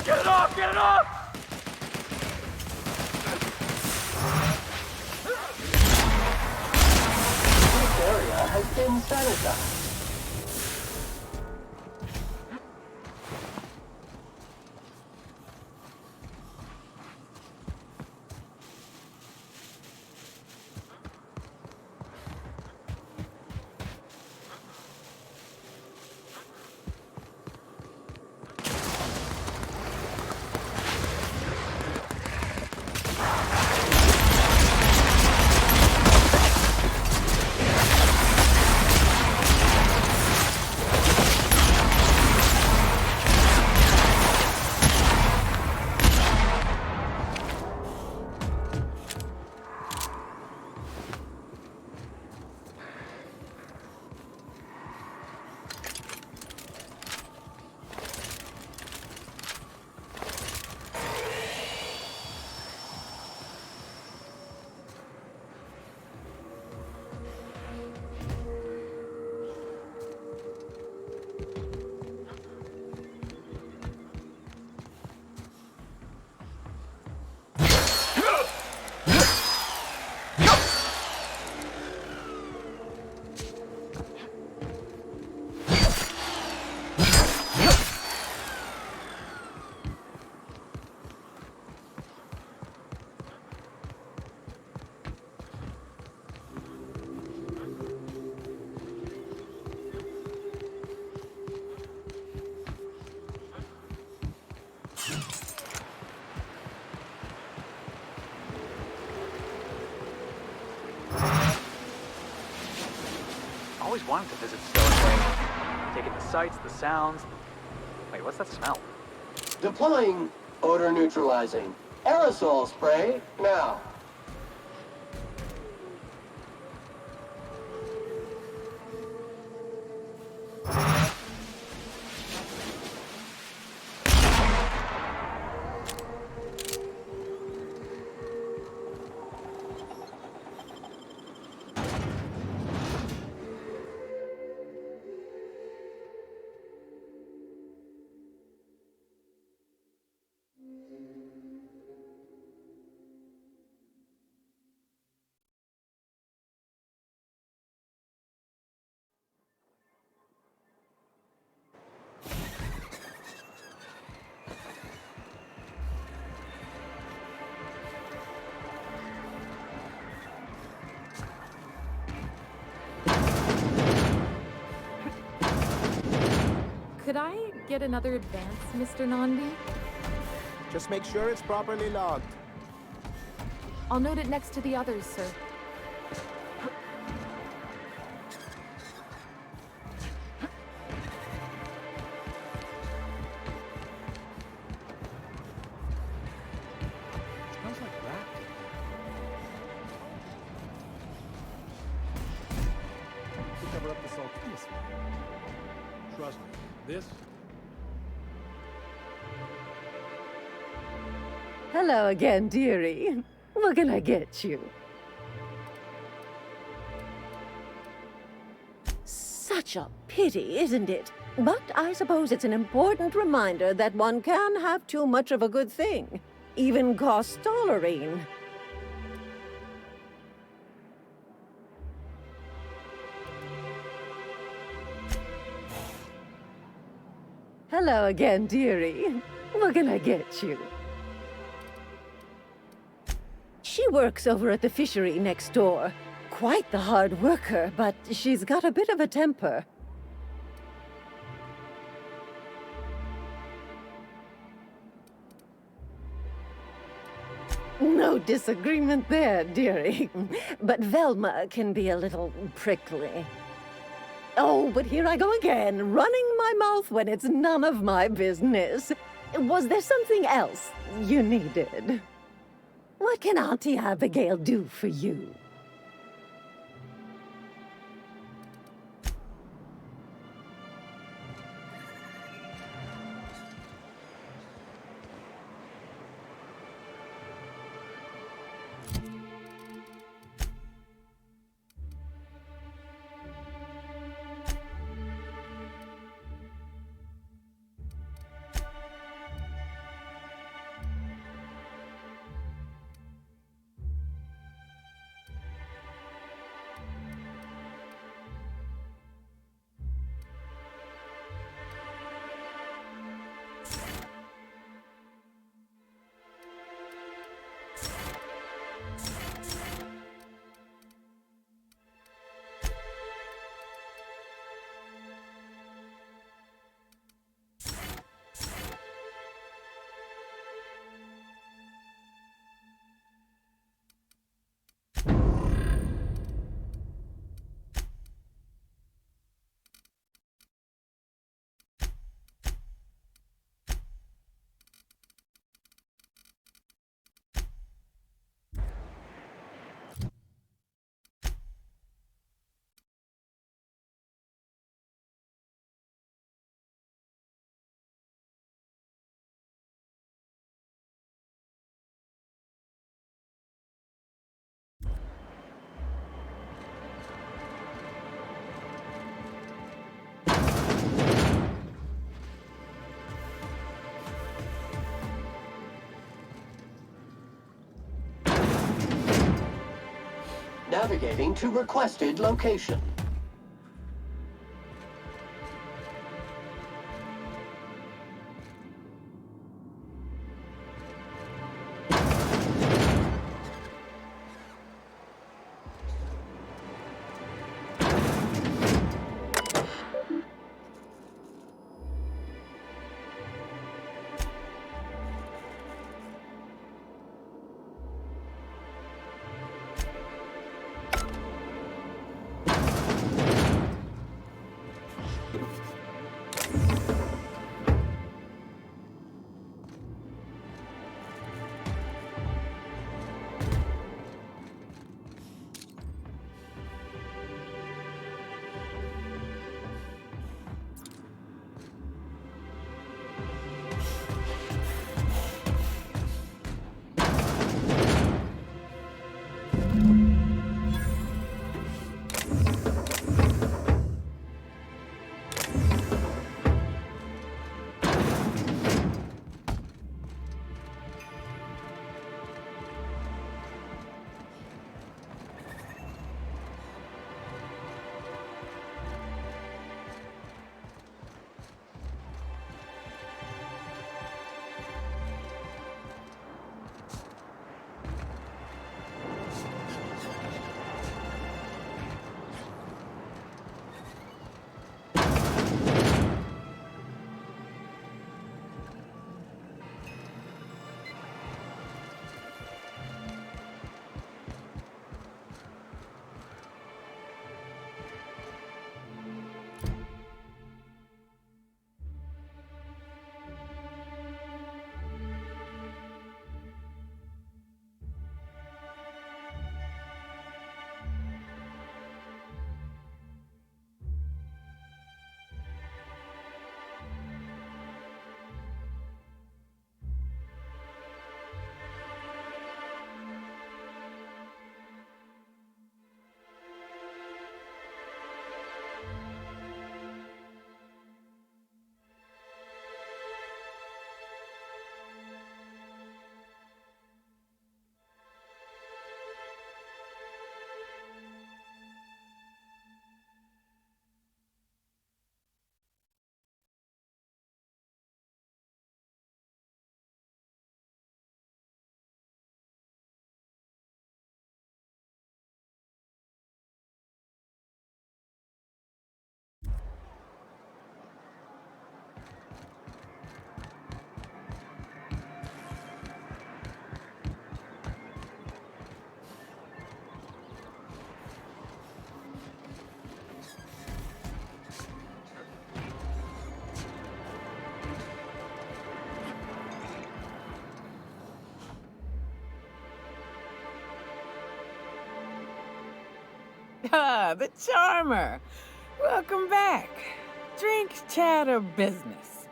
Get it off! Get it off! This area has been sanitized. Always wanted to visit Stowaway. Taking the sights, the sounds. Wait, what's that smell? Deploying odor neutralizing aerosol spray now. Could I get another advance, Mr. Nandi? Just make sure it's properly logged. I'll note it next to the others, sir. Smells like rat. To cover up the saltiness. Trust me, this. Hello again, dearie. What can I get you? Such a pity, isn't it? But I suppose it's an important reminder that one can have too much of a good thing. Even cost tolerine. Hello again, dearie. What can I get you? She works over at the fishery next door. Quite the hard worker, but she's got a bit of a temper. No disagreement there, dearie. But Velma can be a little prickly. Oh, but here I go again, running my mouth when it's none of my business. Was there something else you needed? What can Auntie Abigail do for you? navigating to requested location. Ah, the Charmer. Welcome back. Drink, chat, or business?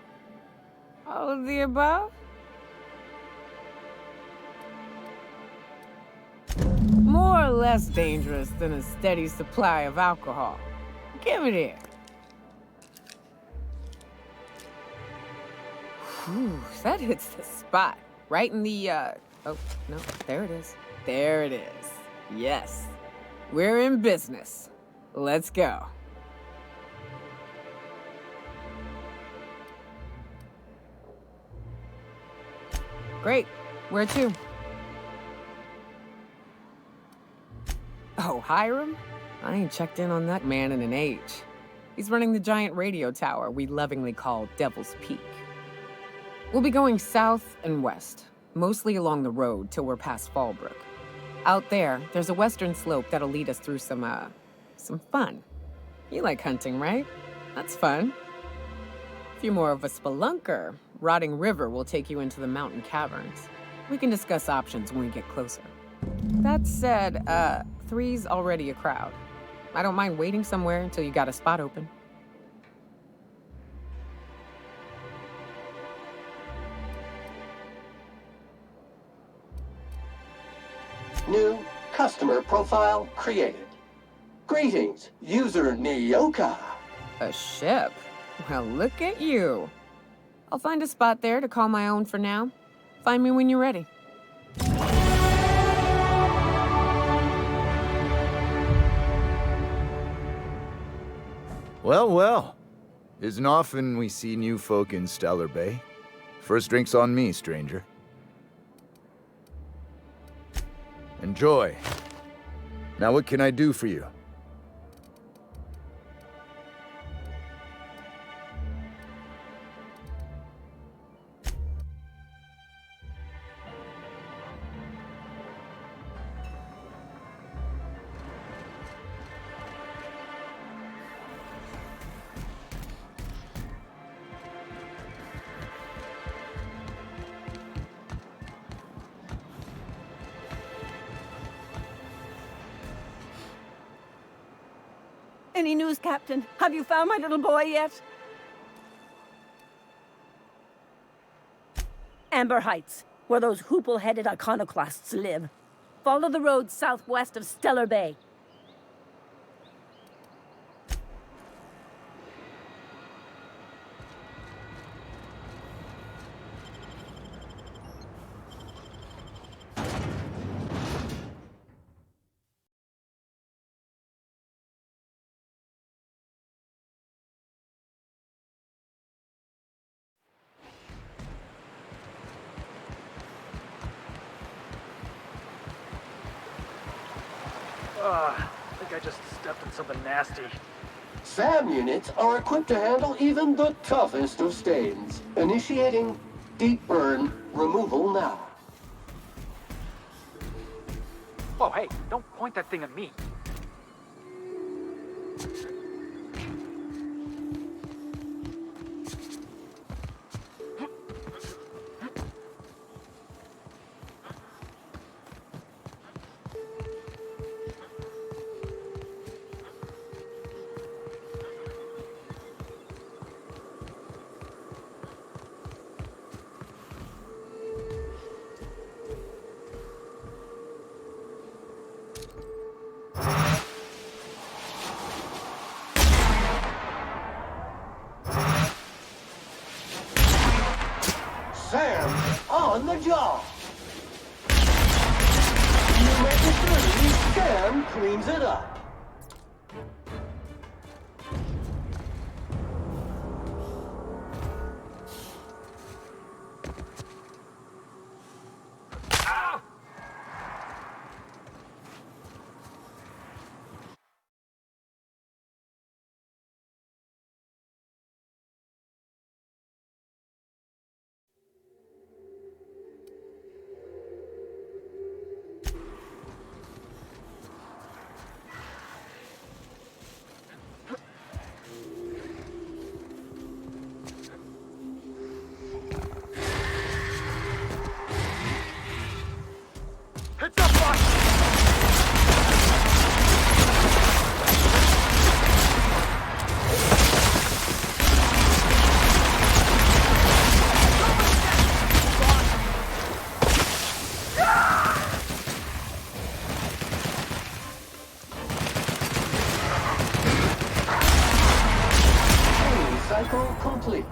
All of the above? More or less dangerous than a steady supply of alcohol. Give it here. Whew, that hits the spot. Right in the, oh, no, there it is. There it is. Yes. We're in business. Let's go. Great. Where to? Oh, Hiram? I ain't checked in on that man in an age. He's running the giant radio tower we lovingly call Devil's Peak. We'll be going south and west, mostly along the road till we're past Fallbrook. Out there, there's a western slope that'll lead us through some fun. You like hunting, right? That's fun. If you're more of a spelunker, Rotting River will take you into the mountain caverns. We can discuss options when we get closer. That said, 3's already a crowd. I don't mind waiting somewhere until you got a spot open. New customer profile created. Greetings, user Nyoka. A ship? Well, look at you. I'll find a spot there to call my own for now. Find me when you're ready. Well, well. Isn't often we see new folk in Stellar Bay. First drink's on me, stranger. Enjoy. Now what can I do for you? Any news, Captain? Have you found my little boy yet? Amber Heights, where those hoople-headed iconoclasts live. Follow the road southwest of Stellar Bay. I think I just stepped in something nasty. SAM units are equipped to handle even the toughest of stains. Initiating deep burn removal now. Whoa, hey, don't point that thing at me. SAM on the job. You make it dirty, SAM cleans it up. It's up, boss! Cleaning cycle complete.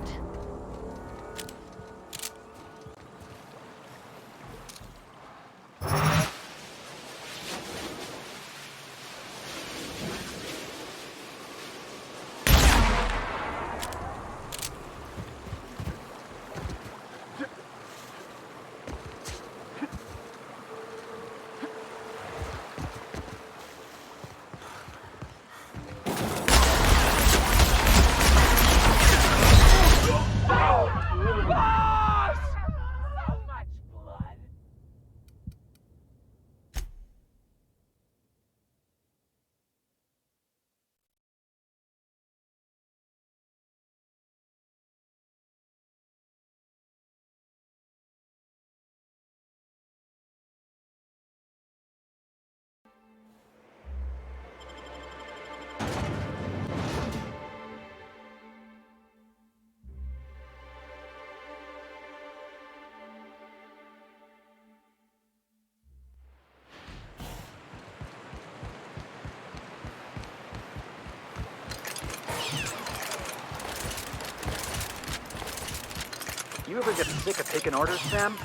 You ever get sick of taking orders, Sam?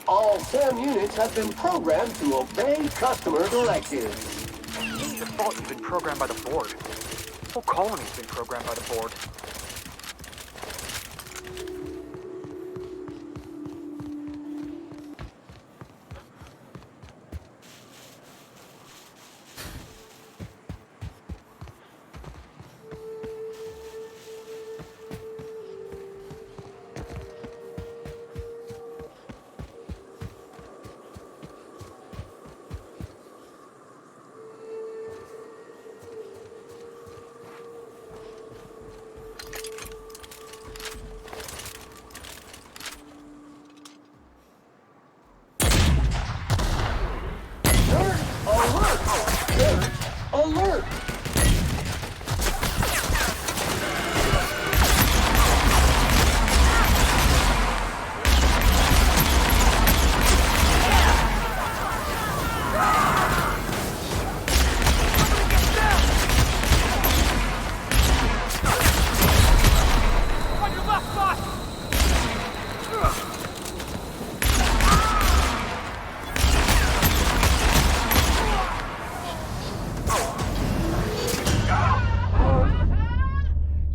All SAM units have been programmed to obey customer directives. It's your fault you've been programmed by the board. whole colony's been programmed by the board. Alert! On your left, boss!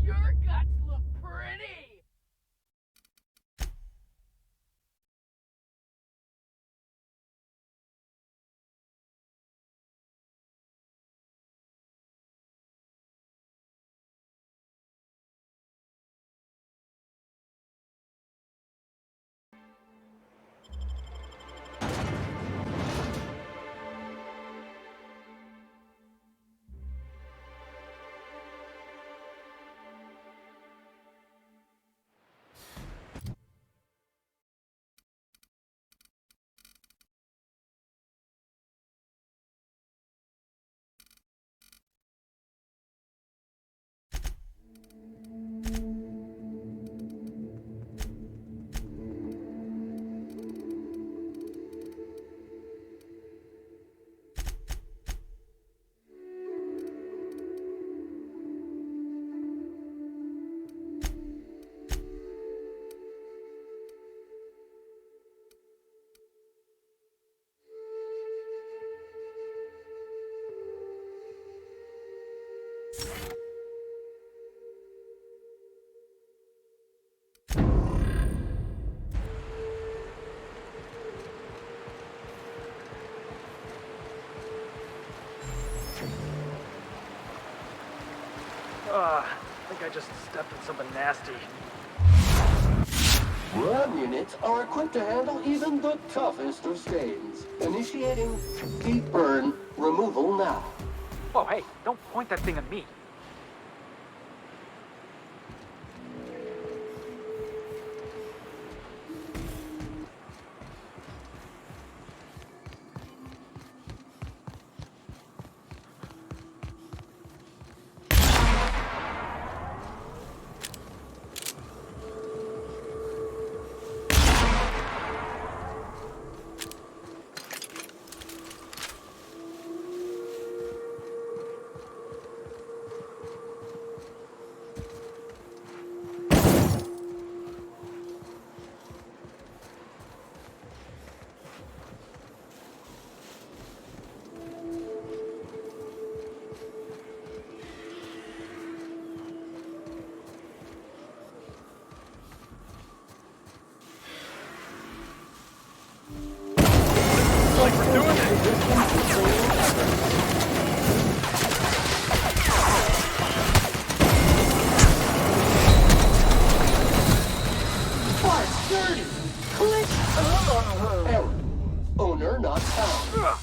Your guts look pretty! I think I just stepped in something nasty. Ram units are equipped to handle even the toughest of stains. Initiating deep burn removal now. Oh, hey, don't point that thing at me. Like we're doing Click! Error. Owner not found.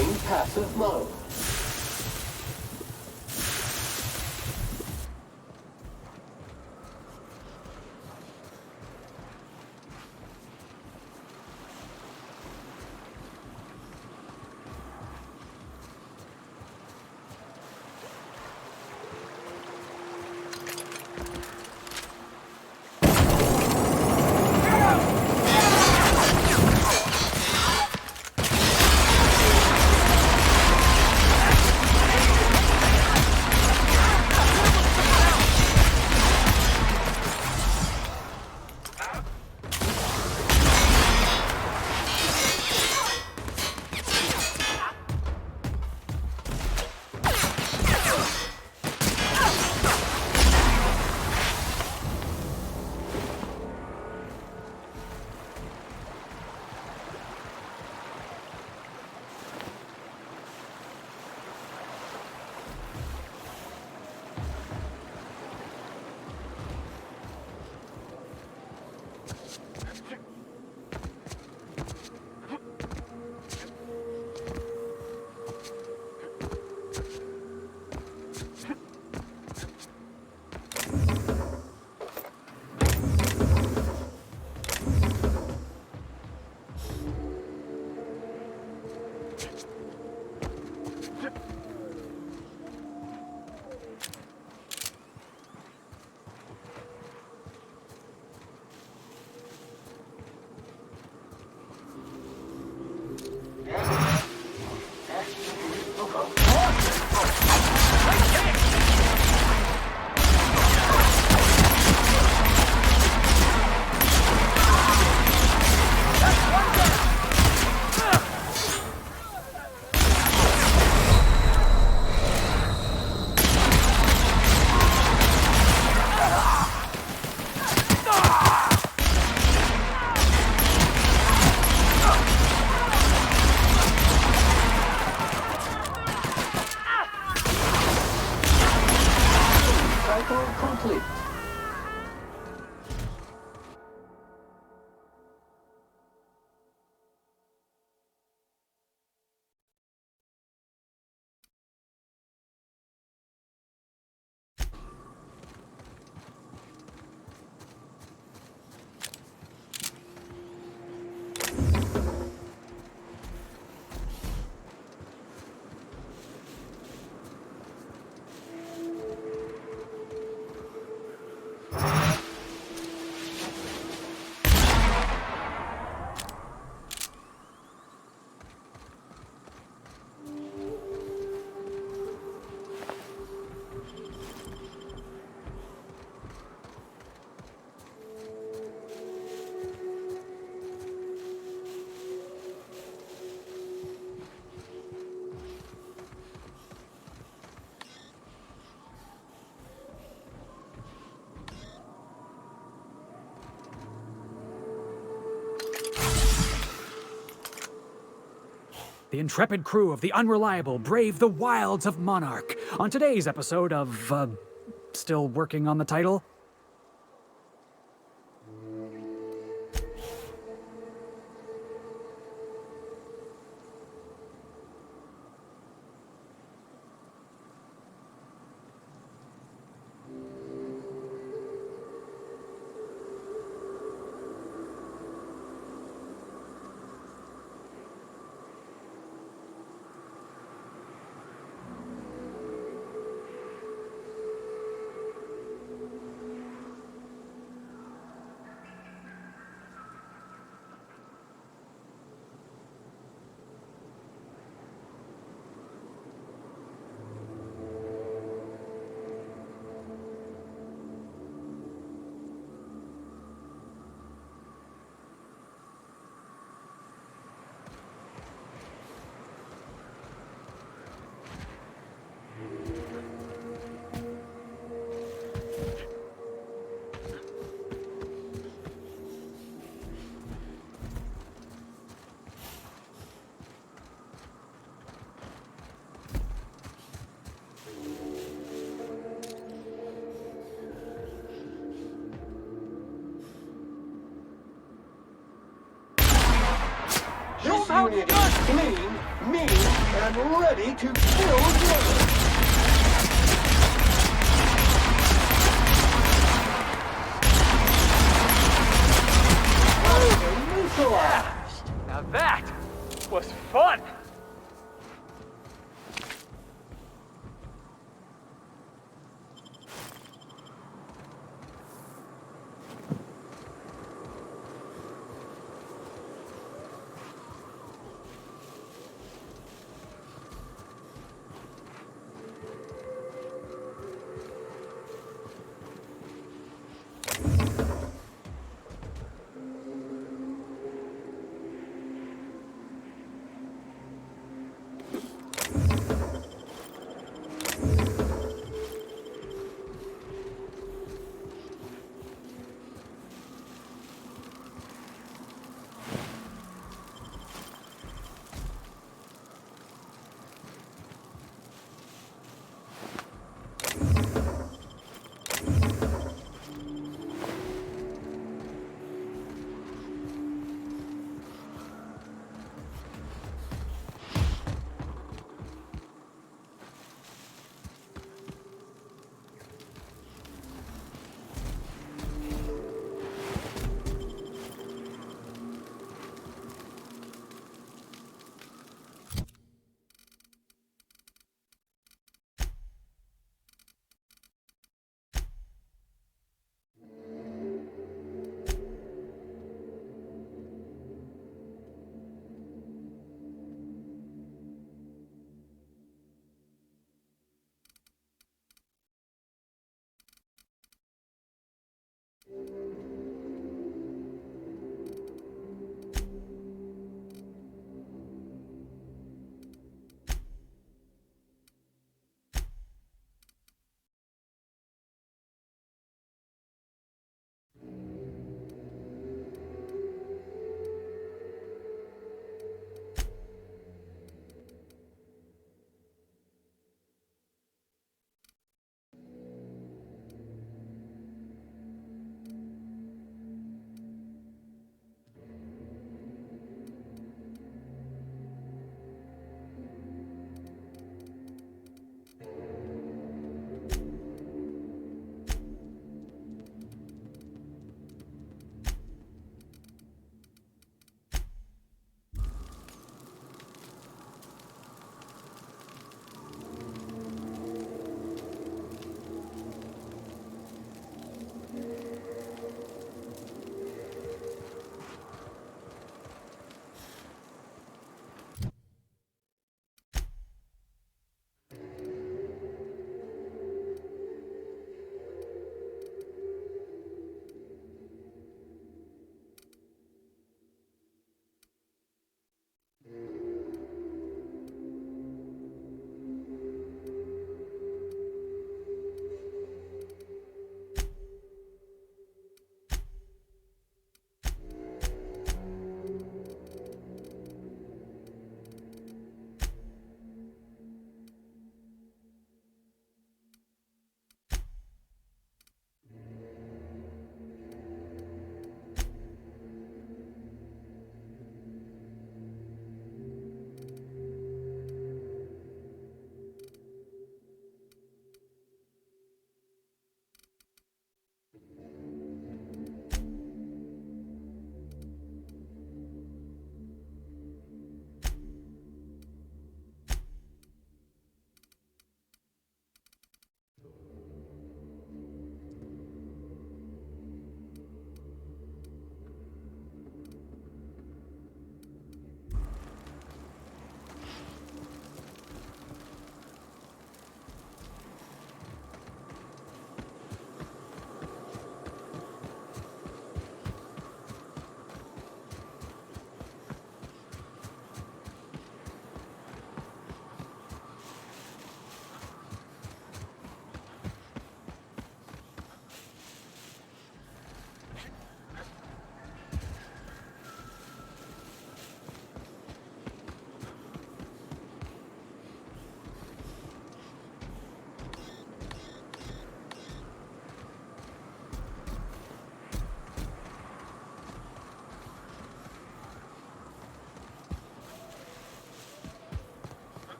Activating passive mode. Cycle complete. The intrepid crew of the Unreliable brave the wilds of Monarch. On today's episode of, still working on the title? unit is clean, mean, and ready to kill Gilbert. Neutralized. Now that was fun!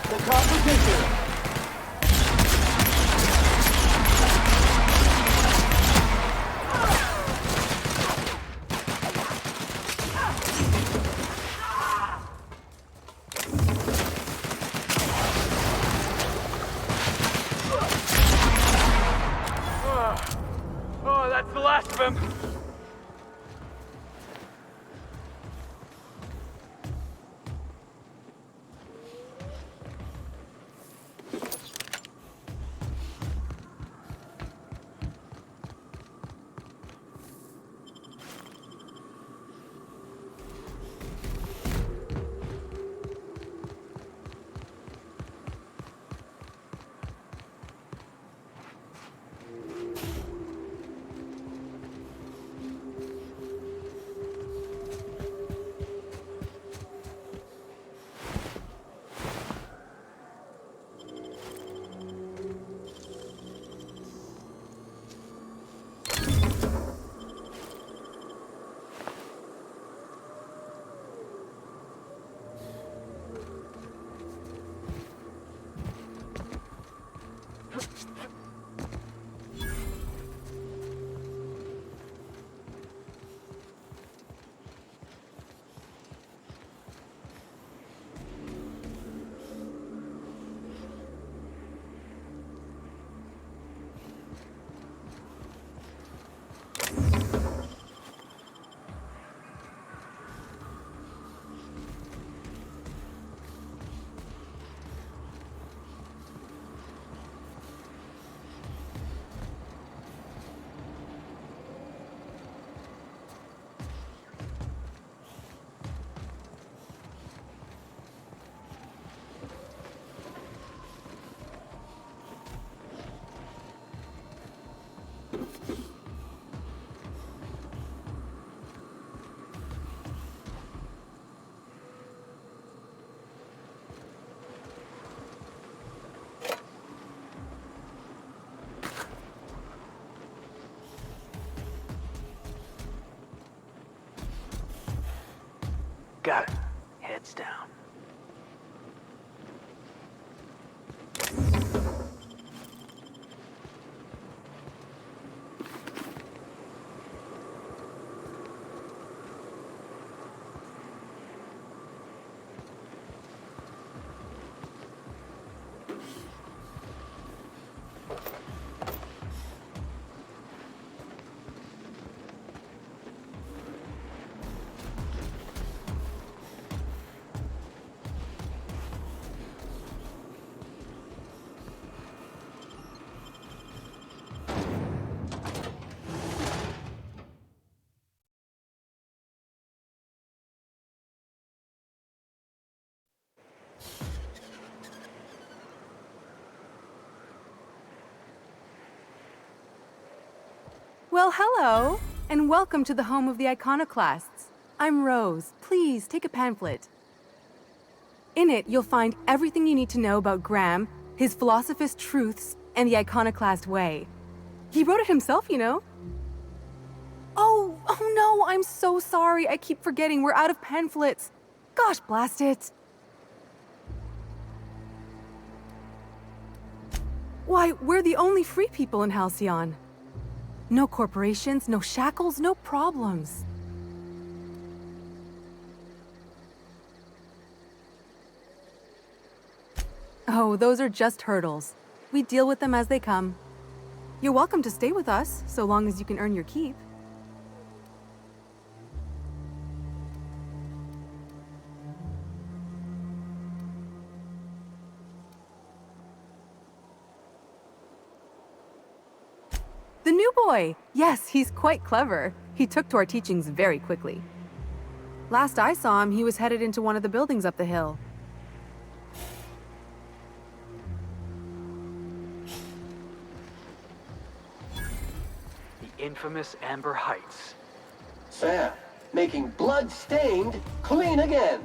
stop the competition. Oh, that's the last of him. Got it. Heads down. Well, hello, and welcome to the home of the Iconoclasts. I'm Rose. Please take a pamphlet. In it, you'll find everything you need to know about Graham, his Philosophist truths, and the Iconoclast way. He wrote it himself, you know. Oh no, I'm so sorry. I keep forgetting we're out of pamphlets. Gosh, blast it. Why, we're the only free people in Halcyon. No corporations, no shackles, no problems. Oh, those are just hurdles. We deal with them as they come. You're welcome to stay with us, so long as you can earn your keep. The new boy! Yes, he's quite clever. He took to our teachings very quickly. Last I saw him, he was headed into one of the buildings up the hill. The infamous Amber Heights. Sam, making blood-stained clean again.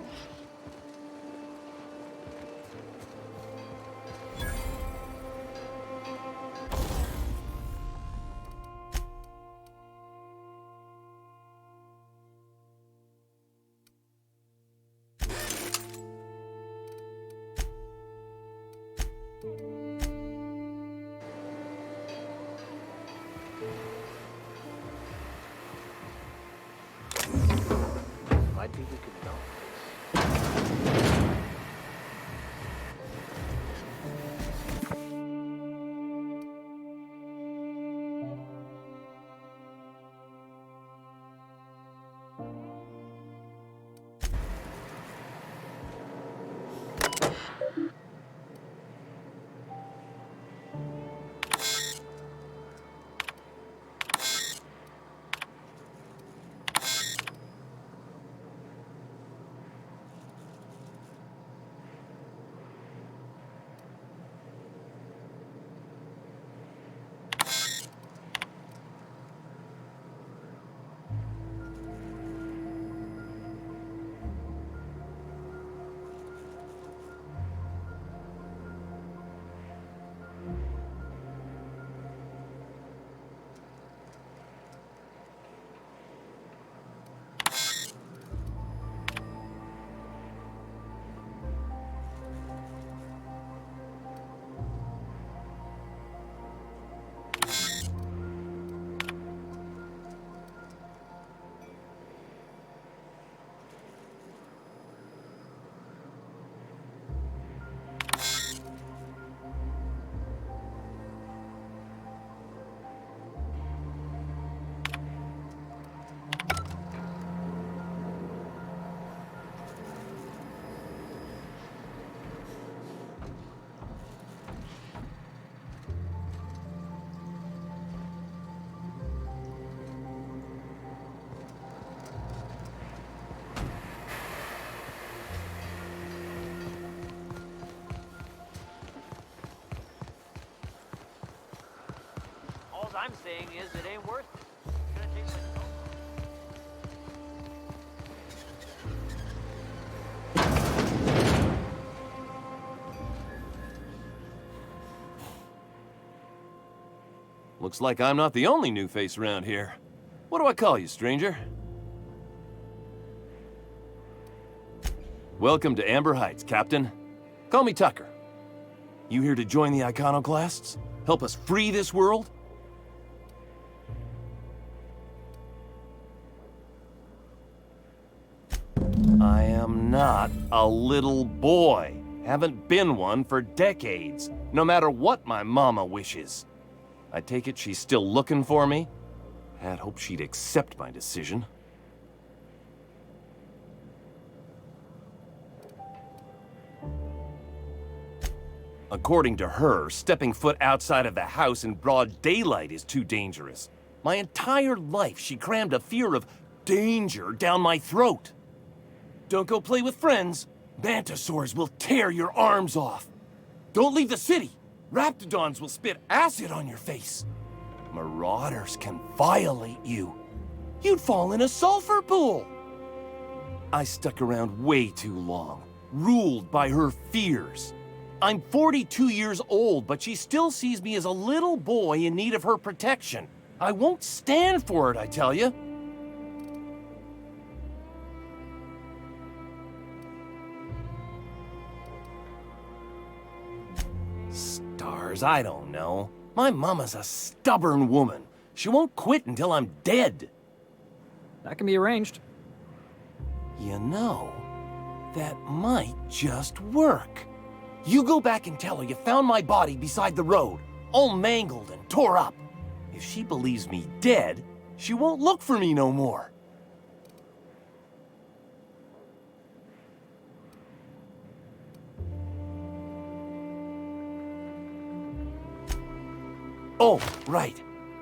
Might be we could melt All I'm saying is it ain't worth it. It's gonna take my phone. Looks like I'm not the only new face around here. What do I call you, stranger? Welcome to Amber Heights, Captain. Call me Tucker. You here to join the Iconoclasts? Help us free this world? I am not a little boy. Haven't been one for decades, no matter what my mama wishes. I take it she's still looking for me? Had hoped she'd accept my decision. According to her, stepping foot outside of the house in broad daylight is too dangerous. My entire life, she crammed a fear of danger down my throat. Don't go play with friends. Mantisaurs will tear your arms off. Don't leave the city. Raptidons will spit acid on your face. Marauders can violate you. You'd fall in a sulfur pool. I stuck around way too long, ruled by her fears. I'm 42 years old, but she still sees me as a little boy in need of her protection. I won't stand for it, I tell you. Stars, I don't know. My mama's a stubborn woman. She won't quit until I'm dead. That can be arranged. You know, that might just work. You go back and tell her you found my body beside the road, all mangled and tore up. If she believes me dead, she won't look for me no more. Oh, right.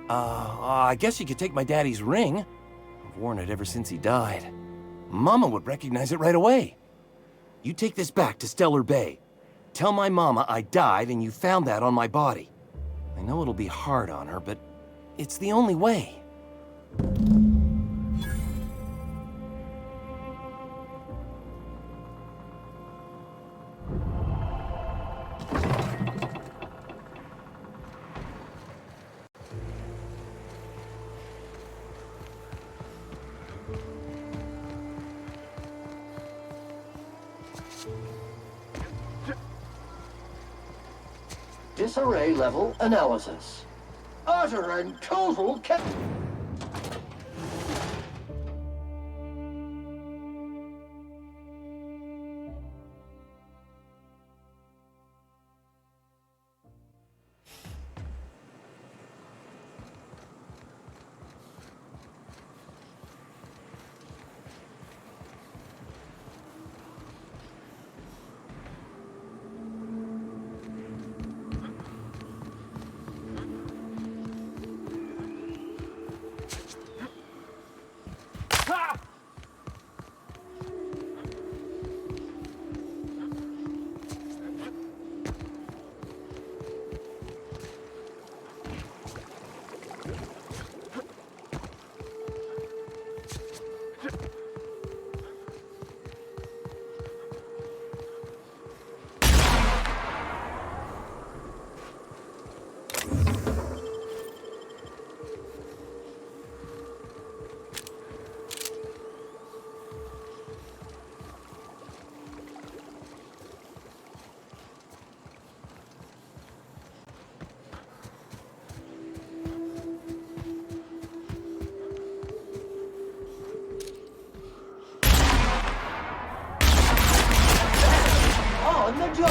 I guess you could take my daddy's ring. I've worn it ever since he died. Mama would recognize it right away. You take this back to Stellar Bay. Tell my mama I died and you found that on my body. I know it'll be hard on her, but it's the only way. disarray level analysis. Utter and total on the job.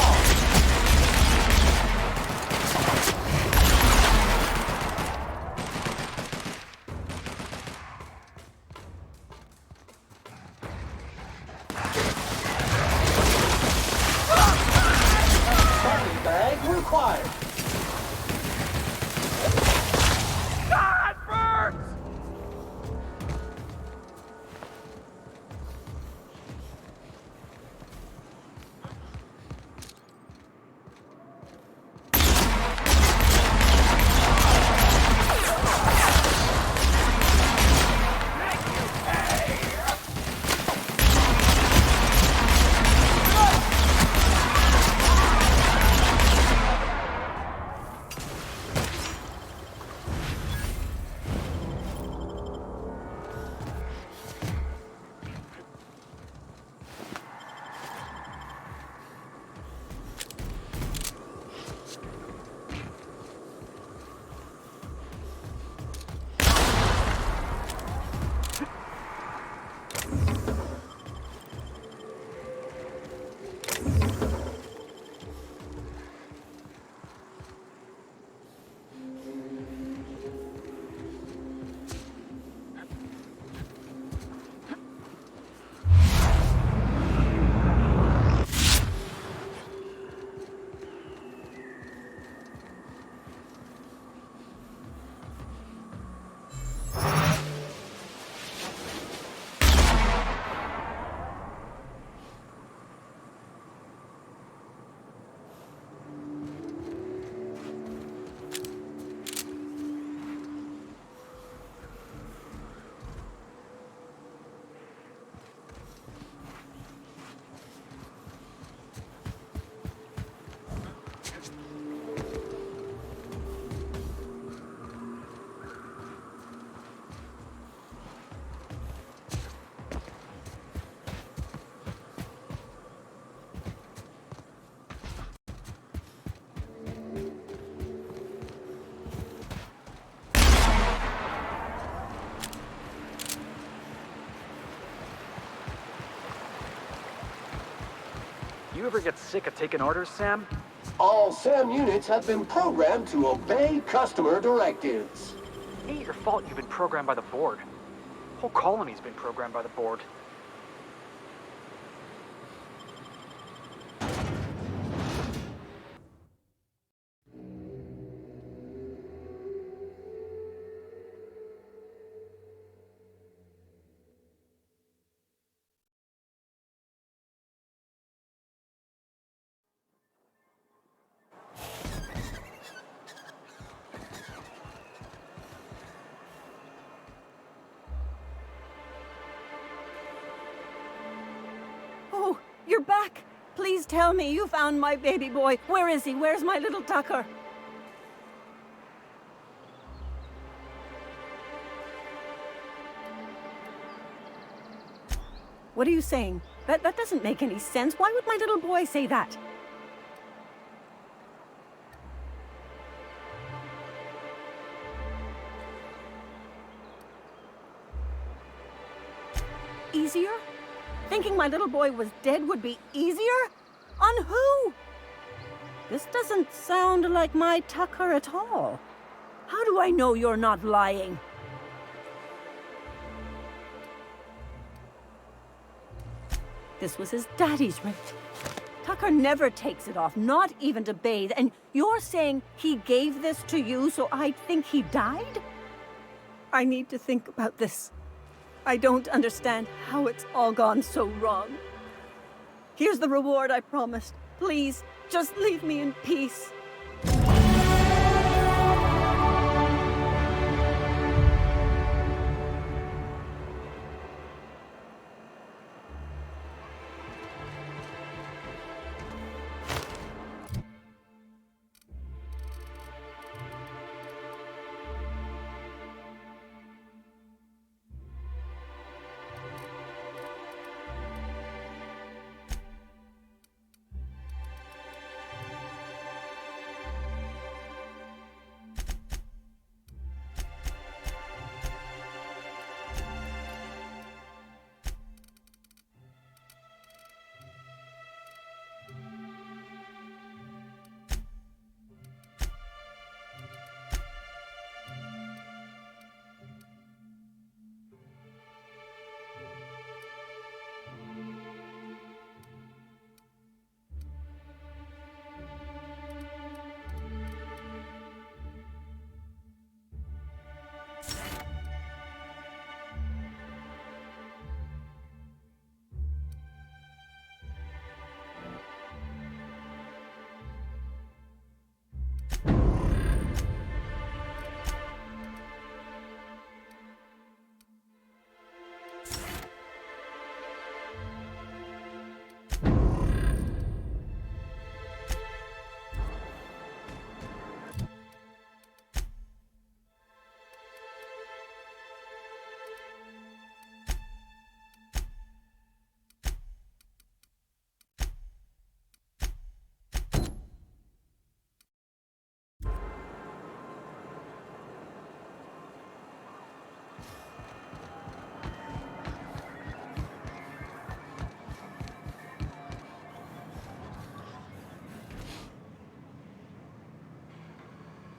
Body bag required. God, birds! You ever get sick of taking orders, Sam? All SAM units have been programmed to obey customer directives. It ain't your fault you've been programmed by the board. Whole colony's been programmed by the board. Oh, you're back. Please tell me you found my baby boy. Where is he? Where's my little Tucker? What are you saying? That doesn't make any sense. Why would my little boy say that? easier? Thinking my little boy was dead would be easier? On who? This doesn't sound like my Tucker at all. How do I know you're not lying? This was his daddy's ring. Tucker never takes it off, not even to bathe, and you're saying he gave this to you so I'd think he died? I need to think about this. I don't understand how it's all gone so wrong. Here's the reward I promised. Please, just leave me in peace.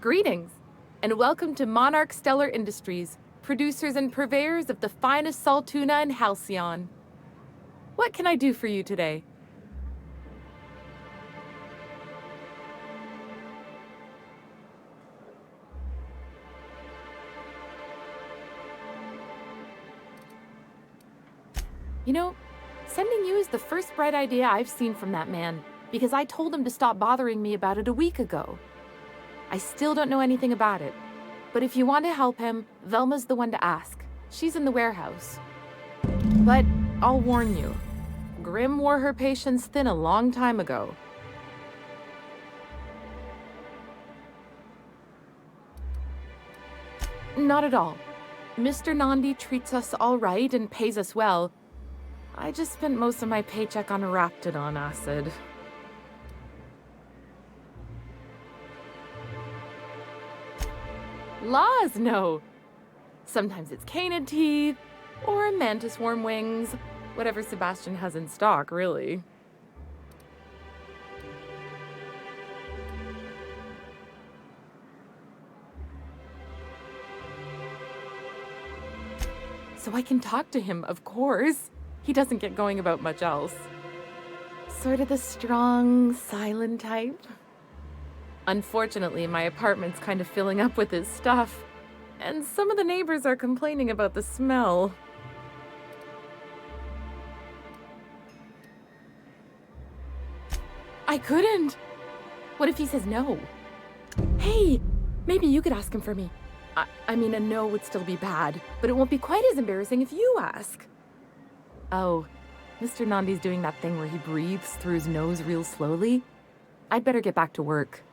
Greetings, and welcome to Monarch Stellar Industries, producers and purveyors of the finest salt tuna in Halcyon. What can I do for you today? You know, sending you is the first bright idea I've seen from that man, because I told him to stop bothering me about it a week ago. I still don't know anything about it, but if you want to help him, Velma's the one to ask. She's in the warehouse. But I'll warn you, Grim wore her patience thin a long time ago. Not at all. Mr. Nandi treats us all right and pays us well. I just spent most of my paycheck on Raptidon acid. Laws, no. Sometimes it's canid teeth, or mantis worm wings. Whatever Sebastian has in stock, really. So I can talk to him, of course. He doesn't get going about much else. Sort of the strong, silent type. Unfortunately, my apartment's kind of filling up with his stuff, and some of the neighbors are complaining about the smell. I couldn't. What if he says no? Hey, maybe you could ask him for me. I mean, a no would still be bad, but it won't be quite as embarrassing if you ask. Oh, Mr. Nandi's doing that thing where he breathes through his nose real slowly. I'd better get back to work.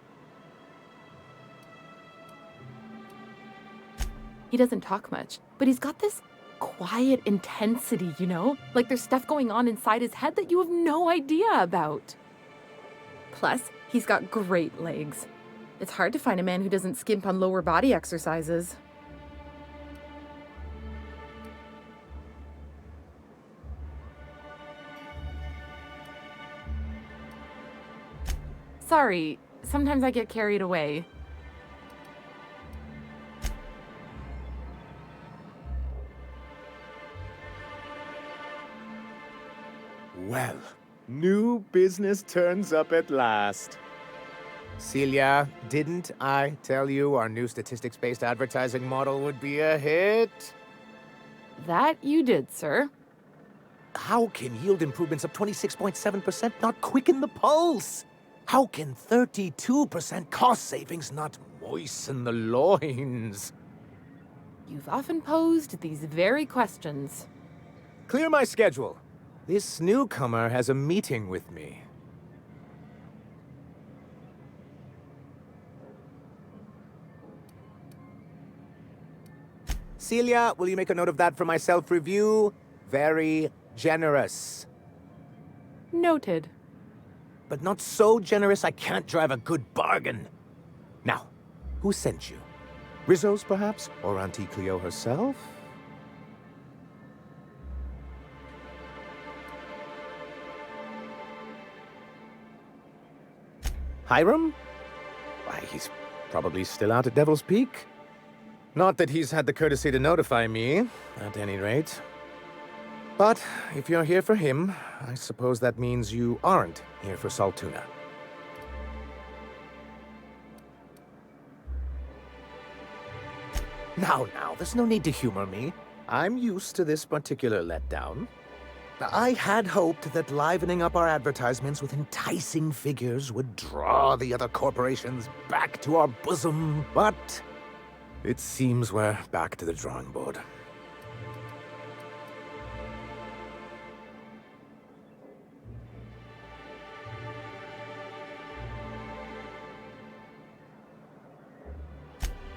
He doesn't talk much, but he's got this quiet intensity, you know? Like there's stuff going on inside his head that you have no idea about. Plus, he's got great legs. It's hard to find a man who doesn't skimp on lower body exercises. Sorry, sometimes I get carried away. Well, new business turns up at last. Celia, didn't I tell you our new statistics-based advertising model would be a hit? That you did, sir. How can yield improvements of 26.7% not quicken the pulse? How can 32% cost savings not moisten the loins? You've often posed these very questions. Clear my schedule. This newcomer has a meeting with me. Celia, will you make a note of that for my self-review? Very generous. Noted. But not so generous I can't drive a good bargain. Now, who sent you? Rizzo's, perhaps? Or Auntie Cleo herself? Hiram? Why, he's probably still out at Devil's Peak. Not that he's had the courtesy to notify me, at any rate. But if you're here for him, I suppose that means you aren't here for Saltuna. Now, there's no need to humor me. I'm used to this particular letdown. I had hoped that livening up our advertisements with enticing figures would draw the other corporations back to our bosom, but it seems we're back to the drawing board.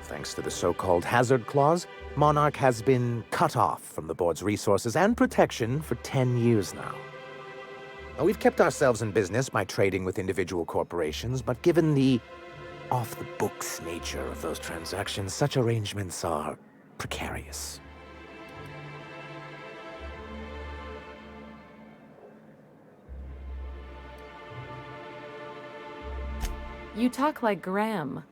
Thanks to the so-called hazard clause, Monarch has been cut off from the board's resources and protection for 10 years now. Now, we've kept ourselves in business by trading with individual corporations, but given the off-the-books nature of those transactions, such arrangements are precarious. You talk like Graham.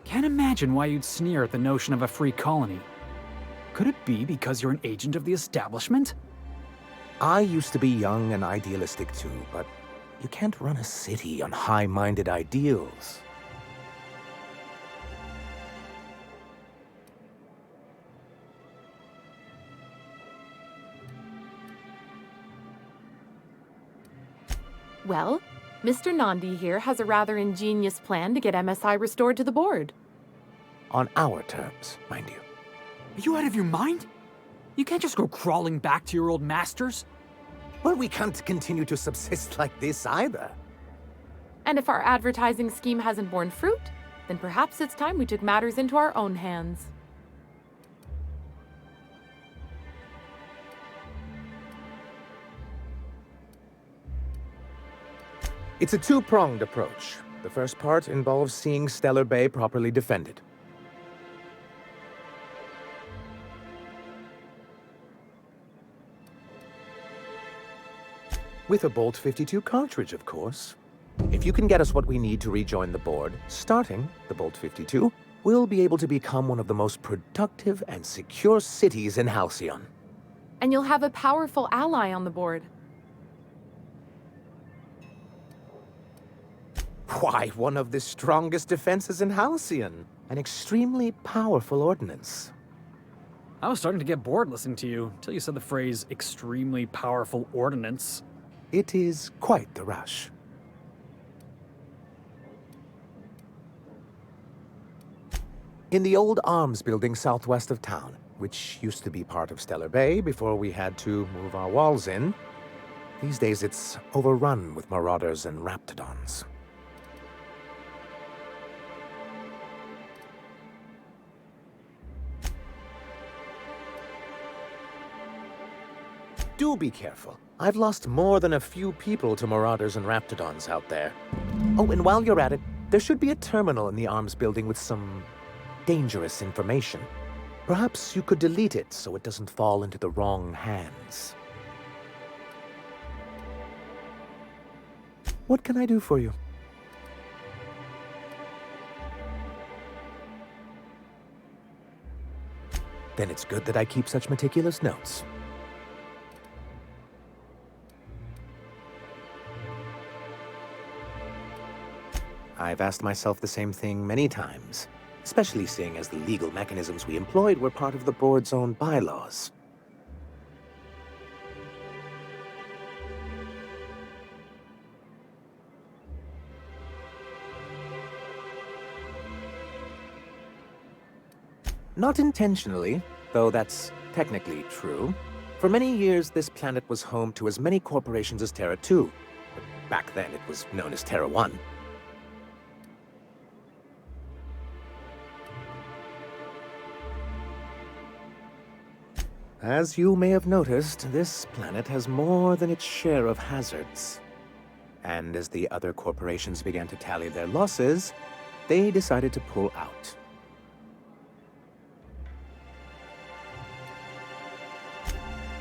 Can't imagine why you'd sneer at the notion of a free colony. Could it be because you're an agent of the establishment? I used to be young and idealistic too, but you can't run a city on high-minded ideals. Well, Mr. Nandi here has a rather ingenious plan to get MSI restored to the board. On our terms, mind you. Are you out of your mind? You can't just go crawling back to your old masters. Well, we can't continue to subsist like this either. And if our advertising scheme hasn't borne fruit, then perhaps it's time we took matters into our own hands. It's a two-pronged approach. The first part involves seeing Stellar Bay properly defended. With a Bolt 52 cartridge, of course. If you can get us what we need to rejoin the board, starting the Bolt 52, we'll be able to become one of the most productive and secure cities in Halcyon. And you'll have a powerful ally on the board. Why, one of the strongest defenses in Halcyon. An extremely powerful ordnance. I was starting to get bored listening to you, till you said the phrase, extremely powerful ordnance. It is quite the rush. In the old arms building southwest of town, which used to be part of Stellar Bay before we had to move our walls in, these days it's overrun with marauders and raptidons. Do be careful. I've lost more than a few people to marauders and raptidons out there. Oh, and while you're at it, there should be a terminal in the arms building with some dangerous information. Perhaps you could delete it so it doesn't fall into the wrong hands. What can I do for you? Then it's good that I keep such meticulous notes. I've asked myself the same thing many times, especially seeing as the legal mechanisms we employed were part of the board's own bylaws. Not intentionally, though that's technically true. For many years, this planet was home to as many corporations as Terra 2. But back then, it was known as Terra 1. As you may have noticed, this planet has more than its share of hazards. And as the other corporations began to tally their losses, they decided to pull out.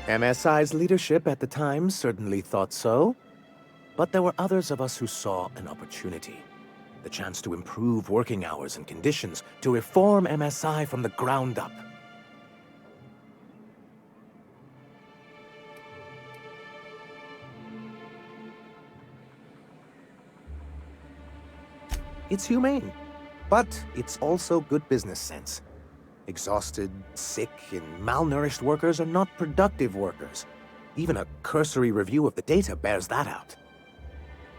MSI's leadership at the time certainly thought so, but there were others of us who saw an opportunity. The chance to improve working hours and conditions, to reform MSI from the ground up. It's humane, but it's also good business sense. Exhausted, sick, and malnourished workers are not productive workers. Even a cursory review of the data bears that out.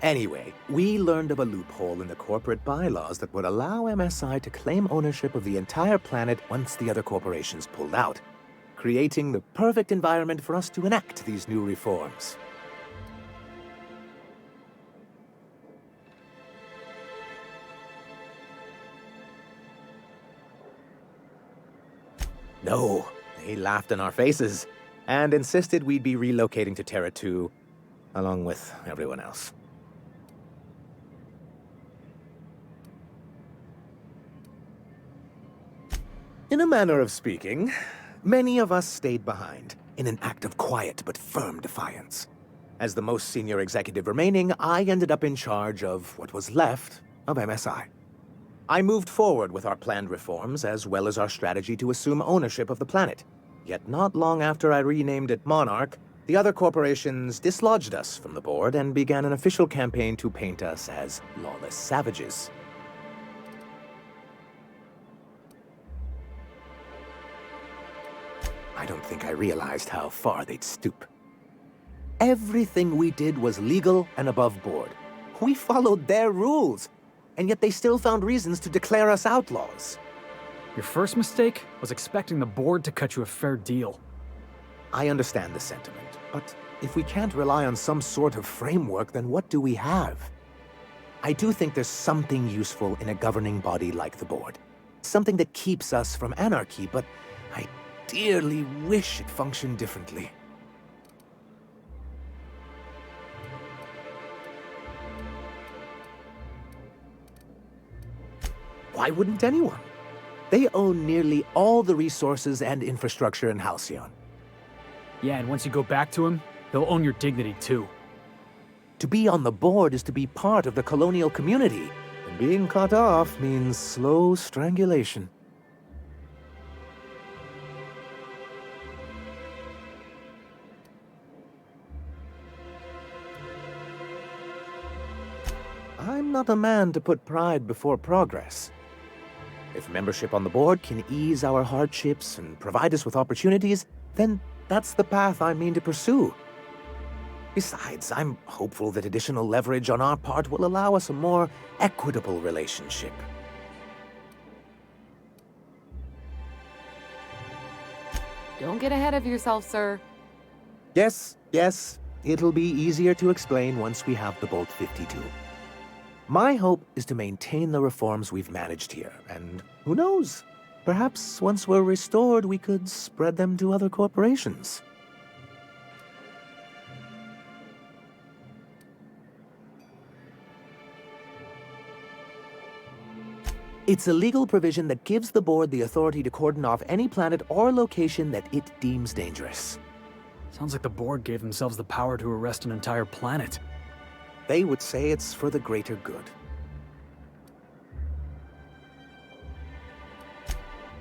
Anyway, we learned of a loophole in the corporate bylaws that would allow MSI to claim ownership of the entire planet once the other corporations pulled out, creating the perfect environment for us to enact these new reforms. No, they laughed in our faces and insisted we'd be relocating to Terra 2, along with everyone else. In a manner of speaking, many of us stayed behind, in an act of quiet but firm defiance. As the most senior executive remaining, I ended up in charge of what was left of MSI. I moved forward with our planned reforms, as well as our strategy to assume ownership of the planet. Yet not long after I renamed it Monarch, the other corporations dislodged us from the board and began an official campaign to paint us as lawless savages. I don't think I realized how far they'd stoop. Everything we did was legal and above board. We followed their rules. And yet they still found reasons to declare us outlaws. Your first mistake was expecting the board to cut you a fair deal. I understand the sentiment, but if we can't rely on some sort of framework, then what do we have? I do think there's something useful in a governing body like the board. Something that keeps us from anarchy, but I dearly wish it functioned differently. Why wouldn't anyone? They own nearly all the resources and infrastructure in Halcyon. Yeah, and once you go back to him, they'll own your dignity too. To be on the board is to be part of the colonial community, and being cut off means slow strangulation. I'm not a man to put pride before progress. If membership on the board can ease our hardships and provide us with opportunities, then that's the path I mean to pursue. Besides, I'm hopeful that additional leverage on our part will allow us a more equitable relationship. Don't get ahead of yourself, sir. Yes, it'll be easier to explain once we have the Bolt 52. My hope is to maintain the reforms we've managed here, and who knows? Perhaps once we're restored, we could spread them to other corporations. It's a legal provision that gives the board the authority to cordon off any planet or location that it deems dangerous. Sounds like the board gave themselves the power to arrest an entire planet. They would say it's for the greater good.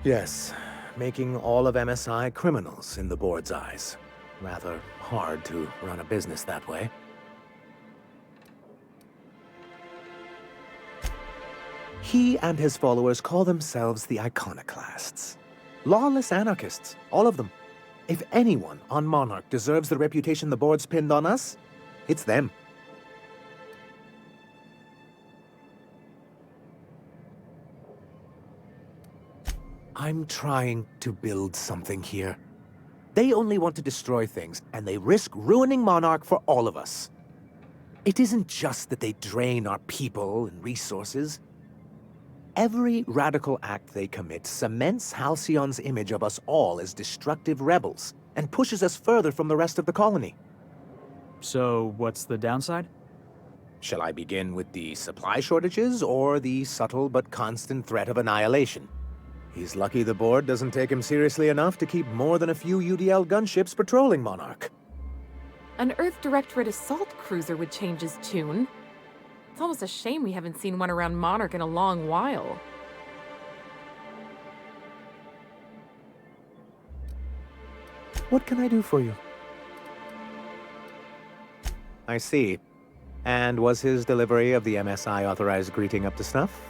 Yes, making all of MSI criminals in the board's eyes. Rather hard to run a business that way. He and his followers call themselves the Iconoclasts. Lawless anarchists, all of them. If anyone on Monarch deserves the reputation the board's pinned on us, it's them. I'm trying to build something here. They only want to destroy things, and they risk ruining Monarch for all of us. It isn't just that they drain our people and resources. Every radical act they commit cements Halcyon's image of us all as destructive rebels, and pushes us further from the rest of the colony. So, what's the downside? Shall I begin with the supply shortages, or the subtle but constant threat of annihilation? He's lucky the board doesn't take him seriously enough to keep more than a few UDL gunships patrolling Monarch. An Earth Directorate assault cruiser would change his tune. It's almost a shame we haven't seen one around Monarch in a long while. What can I do for you? I see. And was his delivery of the MSI authorized greeting up to snuff?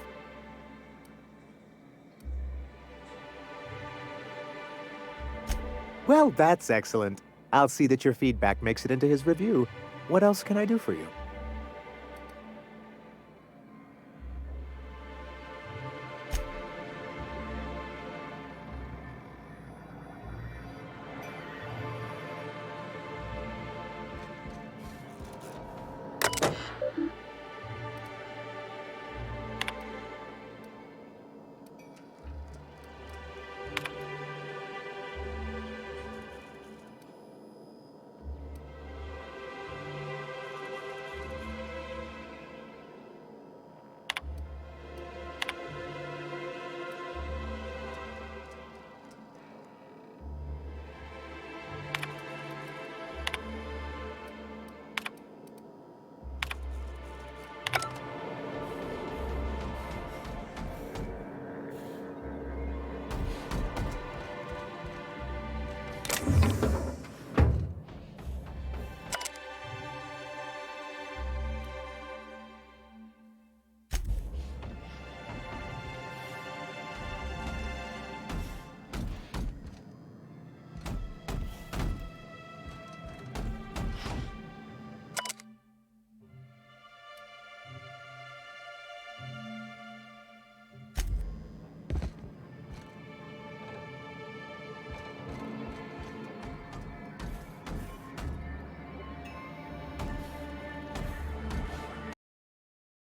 Well, that's excellent. I'll see that your feedback makes it into his review. What else can I do for you?